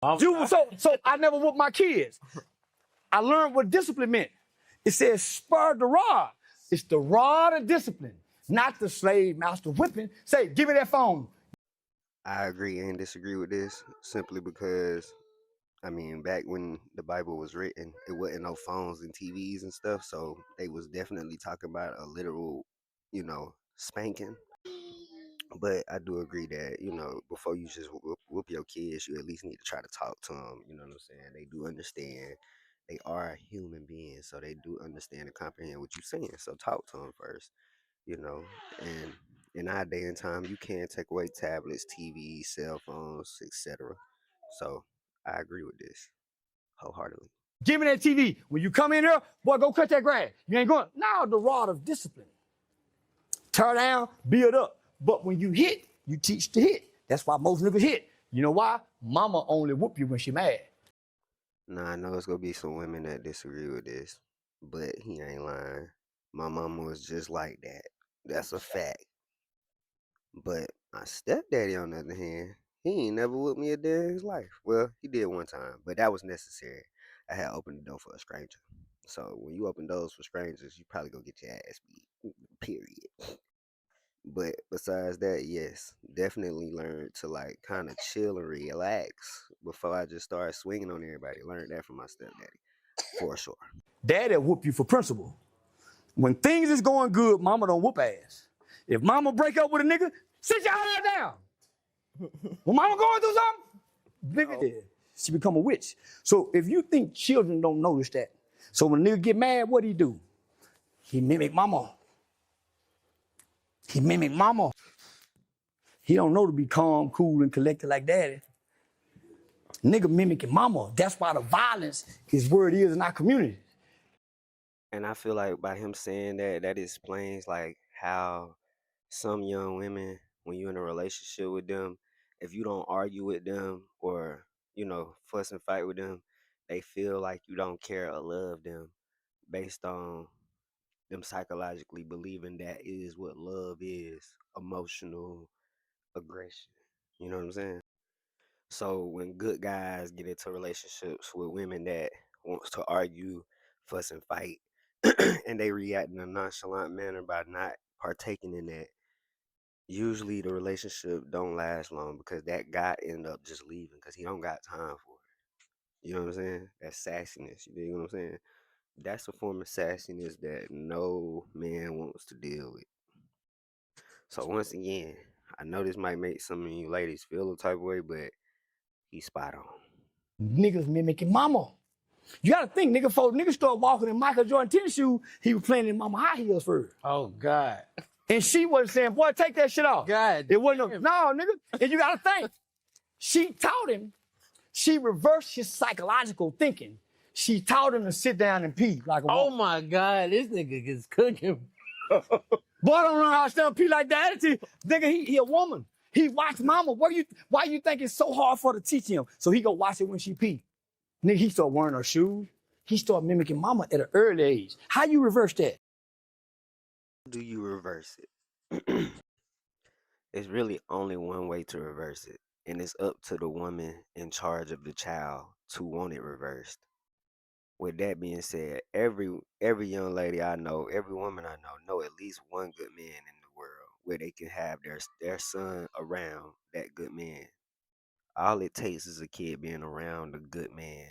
So I never whooped my kids. I learned what discipline meant. It says spur the rod. It's the rod of discipline, not the slave master whipping. Say, give me that phone. I agree and disagree with this simply because I mean, back when the Bible was written, it wasn't no phones and TVs and stuff, so they was definitely talking about a literal, spanking. But I do agree that before you just whoop your kids, you at least need to try to talk to them. You know what I'm saying? They do understand. They are human beings, so they do understand and comprehend what you're saying. So talk to them first. You know, and in our day and time, you can take away tablets, TVs, cell phones, etc. So I agree with this wholeheartedly. Give me that TV. When you come in here, boy, go cut that grass. You ain't going. Now the rod of discipline. Tear down, build up. But when you hit, you teach to hit. That's why most niggas hit. You know why? Mama only whoop you when she mad. Now I know it's gonna be some women that disagree with this, but he ain't lying. My mama was just like that. That's a fact. But my stepdaddy, on the other hand, he ain't never whooped me a day in his life. Well, he did one time, but that was necessary. I had opened the door for a stranger. So when you open doors for strangers, you probably gonna get your ass beat. Period. But besides that, yes, definitely learned to like kind of chill and relax before I just started swinging on everybody. Learned that from my stepdaddy, for sure. Daddy whoop you for principle. When things is going good, mama don't whoop ass. If mama break up with a nigga, sit your ass down. When mama going through something, nigga, she become a witch. So if you think children don't notice that, so when a nigga get mad, what do? He mimic mama. He mimic mama. He don't know to be calm, cool, and collected like daddy. Nigga mimicking mama. That's why the violence is where it is in our community. And I feel like by him saying that, that explains like how some young women, when you're in a relationship with them, if you don't argue with them or, fuss and fight with them, they feel like you don't care or love them based on them psychologically believing that is what love is, emotional aggression. You know what I'm saying? So when good guys get into relationships with women that wants to argue, fuss and fight, and they react in a nonchalant manner by not partaking in that, usually the relationship don't last long because that guy end up just leaving because he don't got time for it. You know what I'm saying? That's sassiness. You dig what I'm saying? That's a form of sassiness that no man wants to deal with. So once again, I know this might make some of you ladies feel a type of way, but he's spot on. Niggas mimicking mama. You gotta think, nigga, before niggas start walking in Michael Jordan tennis shoes, he was playing in mama high heels first. Oh, God. And she wasn't saying, boy, take that shit off. God. It wasn't, no, nigga. And you gotta think. She taught him, she reversed his psychological thinking. She taught him to sit down and pee like a woman. Oh, my God. This nigga is cooking. Boy, I don't know how to stand pee like that. Nigga, he a woman. He watched mama. Why you think it's so hard for her to teach him? So he go watch it when she pee. Nigga, he start wearing her shoes. He start mimicking mama at an early age. How you reverse that? Do you reverse it? It's really only one way to reverse it, and it's up to the woman in charge of the child to want it reversed. With that being said, every young lady I know, every woman I know at least one good man in the world where they can have their son around that good man. All it takes is a kid being around a good man,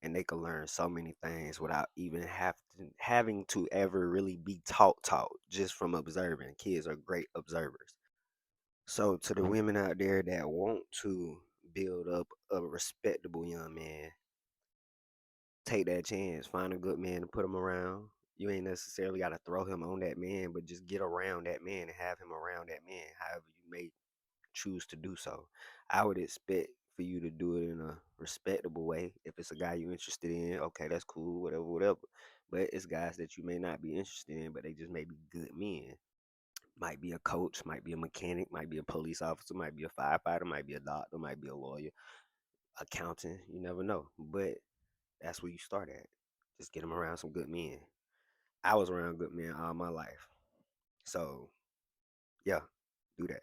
and they can learn so many things without even having to ever really be taught just from observing. Kids are great observers. So to the women out there that want to build up a respectable young man, take that chance. Find a good man to put him around. You ain't necessarily got to throw him on that man, but just get around that man and have him around that man, however you may choose to do so. I would expect for you to do it in a respectable way. If it's a guy you're interested in, okay, that's cool, whatever. But it's guys that you may not be interested in, but they just may be good men. Might be a coach, might be a mechanic, might be a police officer, might be a firefighter, might be a doctor, might be a lawyer, accountant. You never know. But that's where you start at. Just get them around some good men. I was around good men all my life. So, yeah, do that.